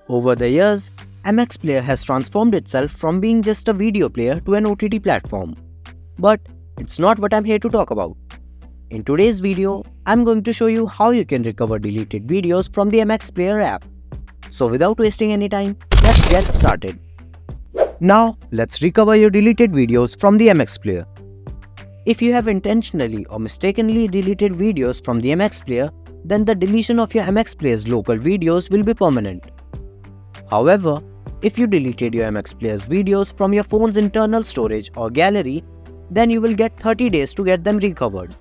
Over the years, MX Player has transformed itself from being just a video player to an OTT platform. But it's not what I'm here to talk about. In today's video, I'm going to show you how you can recover deleted videos from the MX Player app. So without wasting any time, let's get started. Now, let's recover your deleted videos from the MX Player. If you have intentionally or mistakenly deleted videos from the MX Player, then the deletion of your MX Player's local videos will be permanent. However, if you deleted your MX Player's videos from your phone's internal storage or gallery, then you will get 30 days to get them recovered.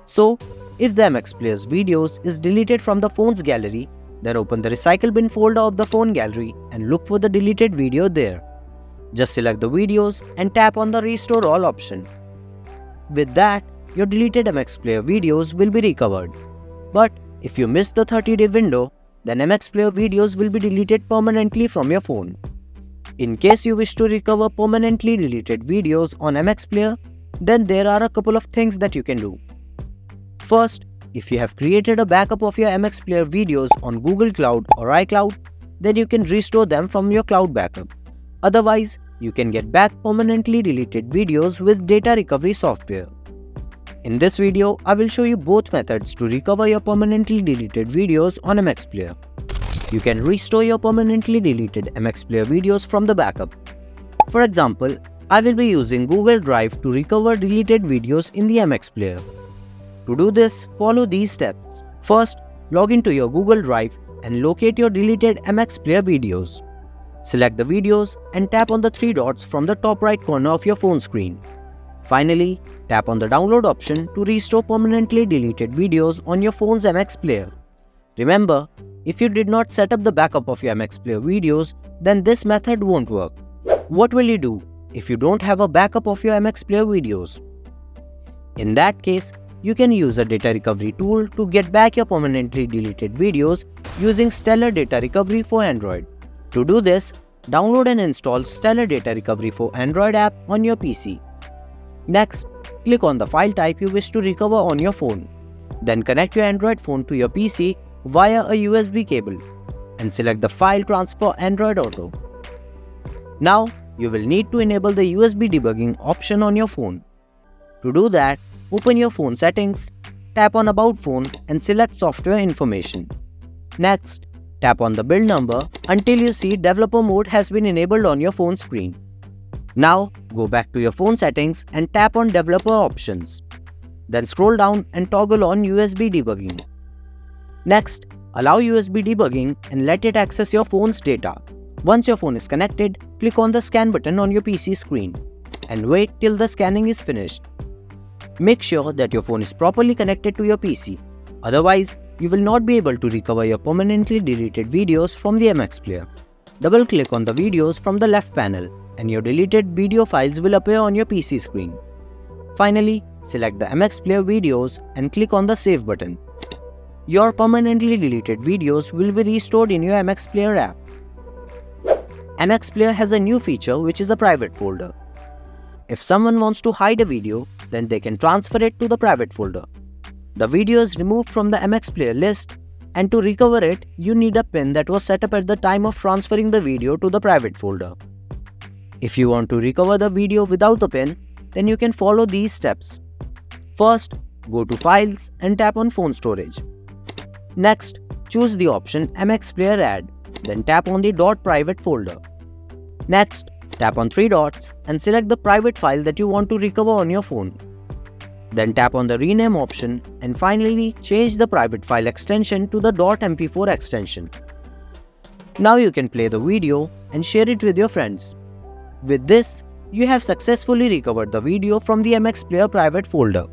So, if the MX Player's videos is deleted from the phone's gallery, then open the recycle bin folder of the phone gallery and look for the deleted video there. Just select the videos and tap on the Restore All option. With that, your deleted MX Player videos will be recovered. But if you miss the 30-day window, then MX Player videos will be deleted permanently from your phone. In case you wish to recover permanently deleted videos on MX Player, then there are a couple of things that you can do. First, if you have created a backup of your MX Player videos on Google Cloud or iCloud, then you can restore them from your cloud backup. Otherwise, you can get back permanently deleted videos with data recovery software. In this video, I will show you both methods to recover your permanently deleted videos on MX Player. You can restore your permanently deleted MX Player videos from the backup. For example, I will be using Google Drive to recover deleted videos in the MX Player. To do this, follow these steps. First, log into your Google Drive and locate your deleted MX Player videos. Select the videos and tap on the three dots from the top right corner of your phone screen. Finally, tap on the download option to restore permanently deleted videos on your phone's MX Player. Remember, if you did not set up the backup of your MX Player videos, then this method won't work. What will you do if you don't have a backup of your MX Player videos? In that case, you can use a data recovery tool to get back your permanently deleted videos using Stellar Data Recovery for Android. To do this, download and install Stellar Data Recovery for Android app on your PC. Next, click on the file type you wish to recover on your phone. Then connect your Android phone to your PC via a USB cable and select the File Transfer Android Auto. Now, you will need to enable the USB Debugging option on your phone. To do that, open your phone settings, tap on About Phone and select Software Information. Next, tap on the build number until you see Developer Mode has been enabled on your phone screen. Now, go back to your phone settings and tap on Developer Options. Then scroll down and toggle on USB Debugging. Next, allow USB Debugging and let it access your phone's data. Once your phone is connected, click on the Scan button on your PC screen and wait till the scanning is finished. Make sure that your phone is properly connected to your PC. Otherwise, you will not be able to recover your permanently deleted videos from the MX Player. Double-click on the videos from the left panel and your deleted video files will appear on your PC screen. Finally, select the MX Player videos and click on the Save button. Your permanently deleted videos will be restored in your MX Player app. MX Player has a new feature which is a private folder. If someone wants to hide a video, then they can transfer it to the private folder. The video is removed from the MX Player list, and to recover it, you need a pin that was set up at the time of transferring the video to the private folder. If you want to recover the video without the pin, then you can follow these steps. First, go to Files and tap on Phone Storage. Next, choose the option MX Player Add, then tap on the .private folder. Next, tap on three dots and select the private file that you want to recover on your phone. Then tap on the Rename option and finally change the private file extension to the .mp4 extension. Now you can play the video and share it with your friends. With this, you have successfully recovered the video from the MX Player private folder.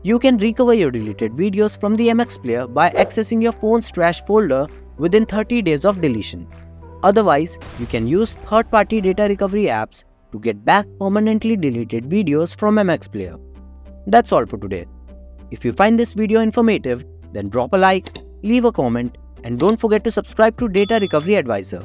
You can recover your deleted videos from the MX Player by accessing your phone's trash folder within 30 days of deletion. Otherwise, you can use third-party data recovery apps to get back permanently deleted videos from MX Player. That's all for today. If you find this video informative, then drop a like, leave a comment, and don't forget to subscribe to Data Recovery Advisor.